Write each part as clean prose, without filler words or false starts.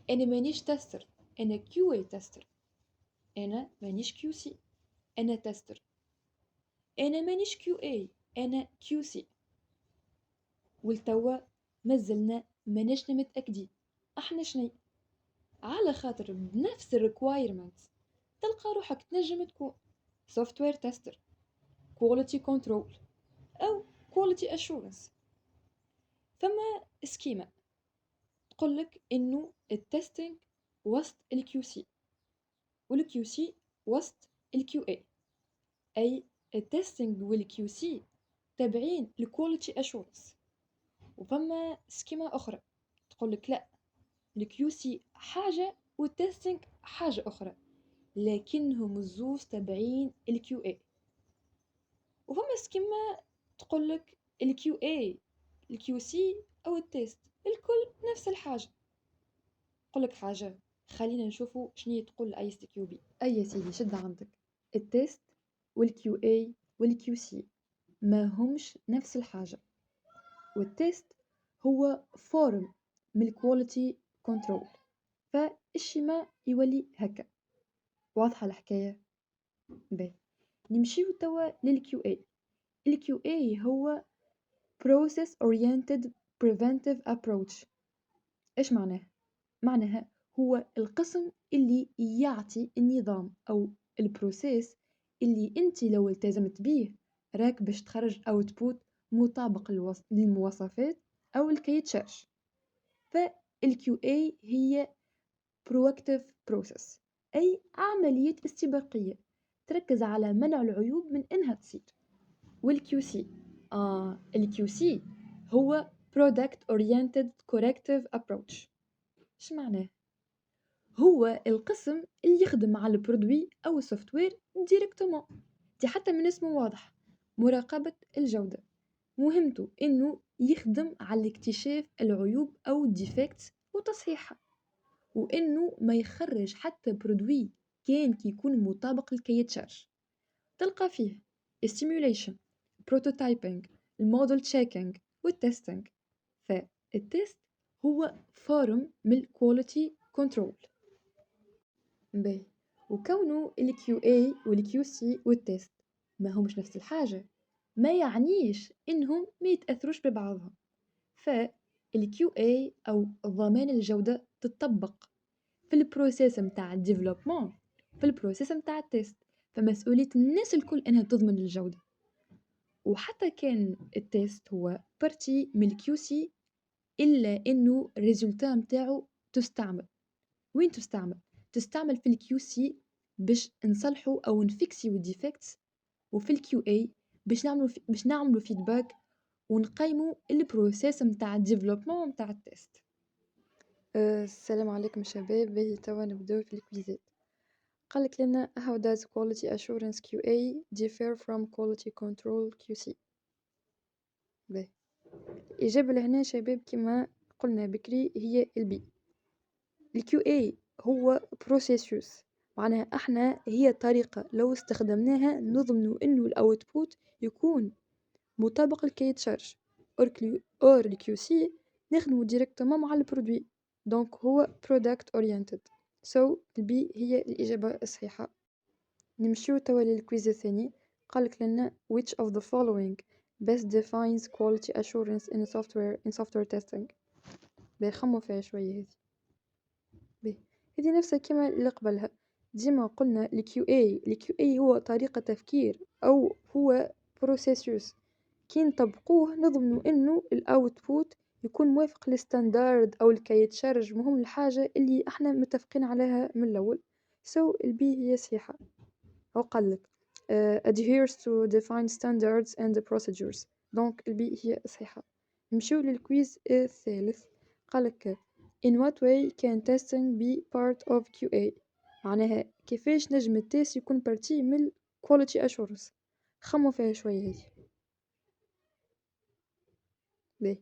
أنا مانيش تستر، أنا QA تستر. أنا مانيش QC، أنا تستر. أنا مانيش QA، أنا QC. والتوا مازلنا ماناش متأكدين احنا شني، على خاطر بنفس الريكوايرمنت تلقى روحك تنجم تكون سوفتوير تستر، كواليتي كنترول، او كواليتي اشورنس. فما سكيما تقولك انه التستنج وسط الكيو سي، والكيو سي وسط الكيو اي التستنج والكيو سي تابعين الكواليتي اشورنس. وفما سكيما اخرى تقولك لا، الكيو سي حاجه والتستنج حاجه اخرى، لكنهم الزوز تابعين الكيو اي. وفما سكيما تقولك الكيو اي الكيو سي او التيست الكل نفس الحاجه. نقولك حاجه، خلينا نشوفوا شنو تقول اي اس كيو بي. اي سيدي شد عندك، التيست والكيو اي والكيو سي ما همش نفس الحاجه. والتيست هو فورم من الكواليتي كنترول، فالشيما يولي هكا. واضحه الحكايه؟ باهي، نمشيو توا للكيو اي. الكيو اي هو process oriented preventive approach. ايش معناه؟ معناها هو القسم اللي يعطي النظام او البروسيس اللي انت لو التزمت بيه راك باش تخرج اوتبوت مطابق للمواصفات او الكي تشارج. فالكيو اي هي proactive process، اي عملية استباقية تركز على منع العيوب من انها تصير. والكيو سي الكيو سي هو product oriented corrective approach. ايش معناه؟ هو القسم اللي يخدم على البرودوي او السوفت وير ديريكتومون. دي حتى من اسمه واضح، مراقبة الجودة. مهمته انه يخدم على اكتشاف العيوب او الديفكتس وتصحيحها، وانه ما يخرج حتى برودوي كان كيكون مطابق للكي تشارج. تلقى فيه stimulation، prototyping، الموديل تشيكينج والتستنج. فالتست هو فورم من الكواليتي كنترول. باهي، وكونه ال QA وال QC والتست ما همش نفس الحاجة ما يعنيش إنهم ما يتأثروش ببعضهم. فال QA أو ضمان الجودة تطبق في البروسيس متاع الديفلوبمون، في البروسيس متاع التست. فمسؤولية الناس الكل إنها تضمن الجودة. وحتى كان التست هو بارتي من الكيو سي، إلا إنه الريزولتا متاعه تستعمل وين تستعمل؟ تستعمل في الكيو سي باش نصلحوا أو نفكسيو الديفكتس، وفي الكيو اي باش نعملوا فيدباك ونقيموا البروسيس متاع الديفلوبمون متاع التست. السلام عليكم شباب، باهي توا نبداو في الكويزات. قالك لنا how does quality assurance QA differ from quality control QC؟ باهي، الإجابة لهنا شباب كما قلنا بكري هي البي. الكيو اي هو بروسيسوس، معناها احنا هي طريقة لو استخدمناها نضمن انه الاوتبوت يكون مطابق للكي تشارج. اور الكيو سي نخدمو ديريكتومون مع البرودوي، دونك هو product oriented. سو البي هي الإجابة الصحيحة. نمشيو توا للكويز الثاني. قالك لنا which of the following best defines quality assurance in software testing؟ بيخمو فيها شوية هذي. هذه نفسها كما اللي قبلها. ديما قلنا الQA هو طريقة تفكير أو هو بروسيسوس كي نطبقوه نضمنوا إنه الأوتبوت يكون موافق للستاندرد أو الكي تشارج، مهم الحاجة اللي احنا متفقين عليها من الأول. البي هي صحيحة. أو قالك adheres to defined standards and procedures، دونك البي هي صحيحة. نمشيو للكويز الثالث. قالك in what way can testing be part of QA؟ معناها كيفاش نجم التيست يكون بارتي من quality assurance؟ خمو فيها شوية هذي. باهي،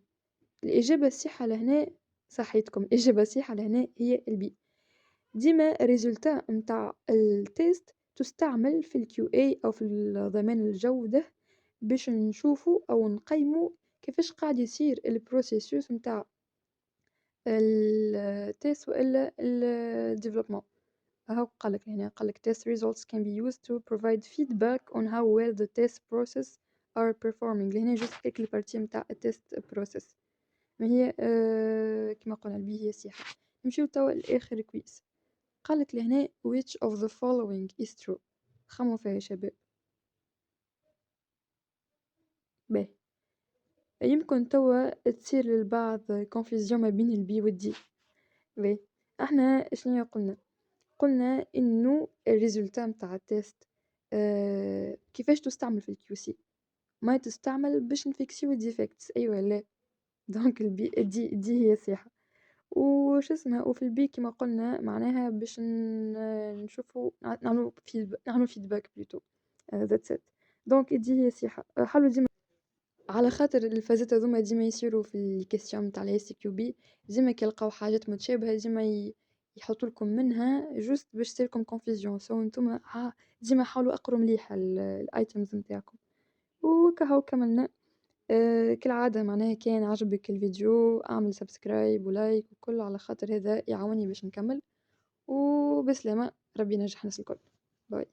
الإجابة الصحيحة لهنا صحيتكم، الإجابة الصحيحة لهنا هي البي. ديما الريزولتا متاع التيست تستعمل في الكيو اي او في ضمان الجودة باش نشوفوا او نقيموا كيفاش قاعد يصير البروسيسوس متاع التيست والا الديفلوبمون. هاو قالك هنا قالك test results can be used to provide feedback on how well the test process are performing. لهنا جوست هيك البارتي متاع التيست process. ما هي كما قلنا البي هي سياحة. نمشيو توا لآخر كويس. قالك لهنا which of the following is true. خمو فيها يا شباب. باهي، يمكن توا تصير للبعض confusion ما بين البي والدي. باهي، احنا شنو قلنا انه الريزولتا متاع التيست كيفاش تستعمل في الكيو سي. ما تستعمل باش نفيكسيو الديفيكتس، ايوه لا. دونك البي دي هي صحيحة. وش اسمها، وفي البي كما قلنا معناها باش نشوفوا نعملوا فيدباك بلوتو. ذاتس ات. دونك دي هي صحيحة. حلو ديما على خاطر الفازات هذوما ديما يصيروا في الكيستيون تاع الاي سي كيو بي، ديما كيلقاو حاجات متشابهه ديما يحطوا لكم منها جوست باش تصيركم كونفيزيون. سو نتوما ديما حاولوا اقروا مليح الايتمز نتاعكم. وكهو كملنا. كالعاده معناها كان عجبك الفيديو اعمل سبسكرايب ولايك وكل، على خاطر هذا يعاوني باش نكمل. وبسلامه، ربي ينجح الناس الكل. باي.